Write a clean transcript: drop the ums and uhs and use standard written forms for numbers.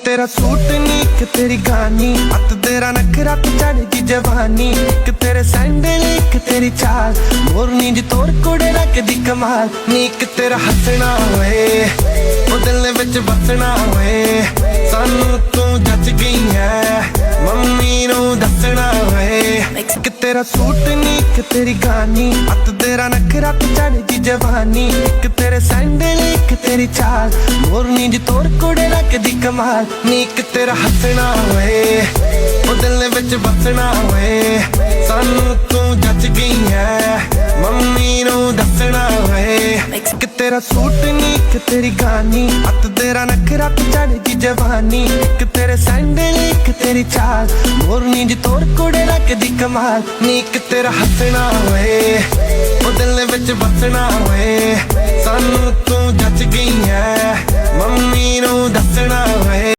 तेरा सूट नी कि तेरी गानी, अत तेरा नखरा ते चढ़ी जवानी, कि तेरे सैंडल कि तेरी चाल, मोरनी जी तोर कुड़े रखदी कमाल नी, कि तेरा हसना होए ओ दिल विच बसना होए, सानू तू जच गई है मम्मी नू दसना होए, कि तेरा सूट नी कि तेरी गानी, अत तेरा नखरा ते चढ़ी जवानी, कि तेरे सैंडल कि तेरी चाल, मोरनी जी तोर कुड़े रखदी कमाल नी, कि तेरा हसना होए ओ दिल विच बसना होए, सानू तू जच गई है मम्मी नू दसना होए, कि तेरा सूट नी कि तेरी गानी, अत तेरा नखरा ते चढ़ी जवानी, कि तेरे सैंडल कि तेरी चाल, मोरनी जी तोर कुड़े रखदी कमाल नी, कि तेरा हसना होए ओ दिल विच बसना होए, सानू तू जच गई है मम्मी नू दसना होए।